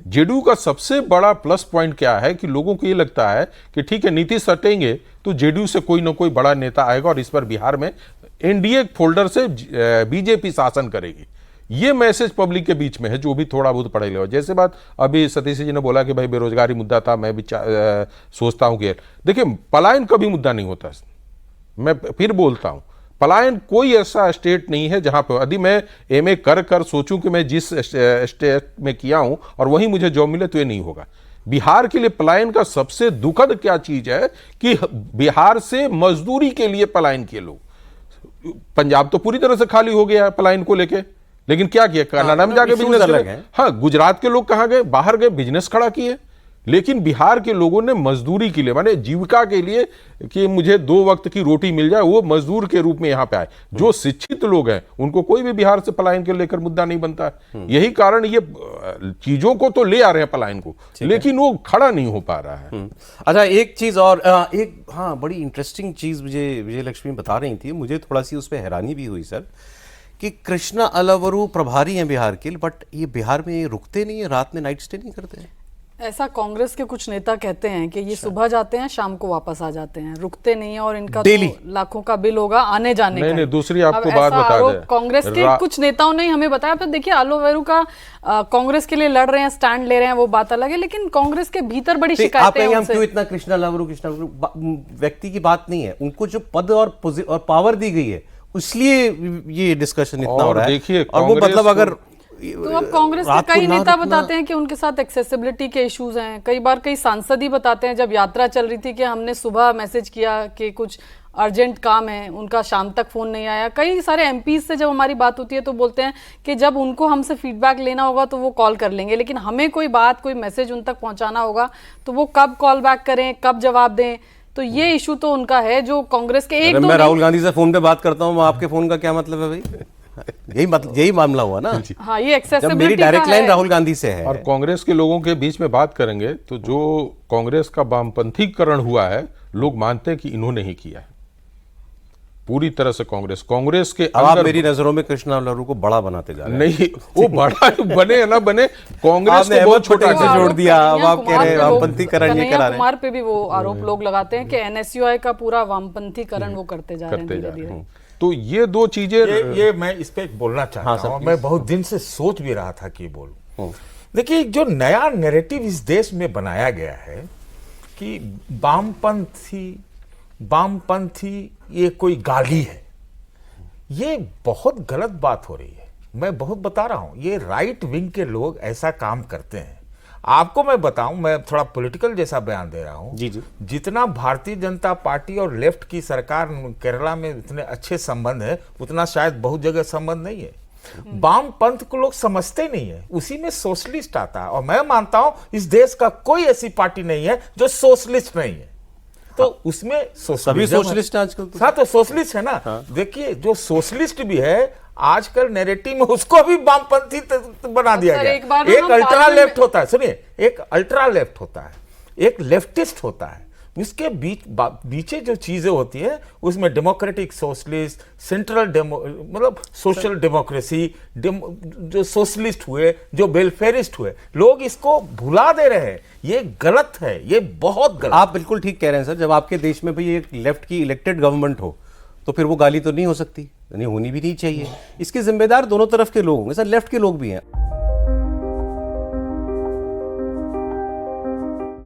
JDU का सबसे बड़ा प्लस पॉइंट क्या है कि लोगों को ये लगता है कि ठीक है नीतीश हटेंगे तो जेडीयू से कोई ना कोई बड़ा नेता आएगा और इस पर बिहार में एनडीए फोल्डर से बीजेपी शासन करेगी। ये मैसेज पब्लिक के बीच में है, जो भी थोड़ा बहुत पढ़े लिया। जैसे बात अभी सतीश जी ने बोला कि भाई बेरोजगारी मुद्दा था, मैं भी सोचता हूं कि देखिए पलायन कभी मुद्दा नहीं होता। मैं फिर बोलता हूं, पलायन कोई ऐसा स्टेट नहीं है जहां पर यदि मैं एमए कर सोचूं कि मैं जिस स्टेट में किया हूं और वहीं मुझे जॉब मिले तो ये नहीं होगा। बिहार के लिए पलायन का सबसे दुखद क्या चीज है कि बिहार से मजदूरी के लिए पलायन किए लोग। पंजाब तो पूरी तरह से खाली हो गया है पलायन को लेके, लेकिन क्या किया, कनाडा में जाके बिजनेस अलग है। हाँ, गुजरात के लोग कहां गए, बाहर गए, बिजनेस खड़ा किए। लेकिन बिहार के लोगों ने मजदूरी के लिए, माने जीविका के लिए कि मुझे 2 वक्त की रोटी मिल जाए, वो मजदूर के रूप में यहां पे आए। जो शिक्षित लोग हैं उनको कोई भी बिहार से पलायन के लेकर मुद्दा नहीं बनता है। यही कारण, ये चीजों को तो ले आ रहे हैं पलायन को, लेकिन वो खड़ा नहीं हो पा रहा है। अच्छा, एक चीज और, एक हाँ बड़ी इंटरेस्टिंग चीज मुझे विजयलक्ष्मी बता रही थी, मुझे थोड़ा सी उस पर हैरानी भी हुई सर, कि कृष्णा अलवरू प्रभारी हैं बिहार के, बट ये बिहार में रुकते नहीं है, रात में नाइट स्टे नहीं करते हैं। ऐसा कांग्रेस के कुछ नेता कहते हैं कि ये सुबह जाते हैं शाम को वापस आ जाते हैं, रुकते नहीं है, और इनका तो लाखों का बिल होगा आने जाने का। नहीं, दूसरी आपको बात बता दें, कांग्रेस के कुछ नेताओं ने हमें बताया। तो देखिए अलवेरू का कांग्रेस के लिए लड़ रहे हैं, स्टैंड ले रहे हैं, वो बात अलग है, लेकिन कांग्रेस के भीतर बड़ी शिकायतें हैं। हम क्यों इतना कृष्णा अलवरू व्यक्ति की बात नहीं है, उनको जो पद और पावर दी गई है इसलिए ये डिस्कशन इतना हो रहा है। देखिए, और वो मतलब अगर तो अब कांग्रेस के कई नेता बताते हैं कि उनके साथ एक्सेसिबिलिटी के इश्यूज हैं। कई बार कई सांसद ही बताते हैं, जब यात्रा चल रही थी कि हमने सुबह मैसेज किया कि कुछ अर्जेंट काम है, उनका शाम तक फोन नहीं आया। कई सारे एमपीज से जब हमारी बात होती है तो बोलते हैं कि जब उनको हमसे फीडबैक लेना होगा तो वो कॉल कर लेंगे, लेकिन हमें कोई बात, कोई मैसेज उन तक पहुंचाना होगा तो वो कब कॉल बैक करें, कब जवाब दें। तो ये इशू तो उनका है जो कांग्रेस के एक दो। मैं राहुल गांधी से फोन पे बात करता हूँ, आपके फोन का क्या मतलब है भाई? यही मामला हुआ ना। हाँ, ये एक्सेसिबिलिटी, मेरी डायरेक्ट लाइन राहुल गांधी से है। और कांग्रेस के लोगों के बीच में बात करेंगे तो जो कांग्रेस का वामपंथीकरण हुआ है, लोग मानते हैं कि इन्होंने ही किया है पूरी तरह से। कांग्रेस के अब आप मेरी नजरों में कृष्णा अलवरू को बड़ा बनाते जा रहे हैं। नहीं, वो बड़ा बने या ना बने, कांग्रेस को बहुत छोटा से जोड़ दिया। अब आप कह रहे हैं वामपंथीकरण ये करा रहे हैं। कुमार पे भी वो आरोप लोग लगाते हैं कि एनएसयूआई का पूरा वामपंथीकरण वो करते जा रहे हैं धीरे-धीरे। तो ये दो चीजें, ये मैं इस पे बोलना चाहता हूँ। मैं बहुत दिन से सोच भी रहा था कि बोलूं। देखिए, जो नया नैरेटिव इस देश में बनाया गया है कि वामपंथी ये कोई गाली है, ये बहुत गलत बात हो रही है। मैं बहुत बता रहा हूं, ये राइट विंग के लोग ऐसा काम करते हैं। आपको मैं बताऊं, मैं थोड़ा पॉलिटिकल जैसा बयान दे रहा हूं। जी जी। जितना भारतीय जनता पार्टी और लेफ्ट की सरकार केरला में इतने अच्छे संबंध है, उतना शायद बहुत जगह संबंध नहीं है। वाम पंथ को लोग समझते नहीं है, उसी में सोशलिस्ट आता है। और मैं मानता हूं इस देश का कोई ऐसी पार्टी नहीं है जो सोशलिस्ट नहीं है। तो उसमें सभी सोशलिस्ट आजकल तो सोशलिस्ट है ना। देखिए, जो सोशलिस्ट भी है आजकल नैरेटिव में उसको भी वामपंथी बना दिया गया। एक अल्ट्रा लेफ्ट होता है, सुनिए, एक अल्ट्रा लेफ्ट होता है, एक लेफ्टिस्ट होता है। उसके बीचे जो चीजें होती है उसमें डेमोक्रेटिक सोशलिस्ट, सेंट्रल मतलब सोशल डेमोक्रेसी, जो सोशलिस्ट हुए, जो वेलफेयरिस्ट हुए, लोग इसको भुला दे रहे हैं। ये गलत है, ये बहुत गलत। आप बिल्कुल ठीक कह रहे हैं सर। जब आपके देश में भाई एक लेफ्ट की इलेक्टेड गवर्नमेंट हो तो फिर वो गाली तो नहीं हो सकती, नहीं होनी भी नहीं चाहिए। इसके जिम्मेदार दोनों तरफ के लोग होंगे सर, लेफ्ट के लोग भी हैं।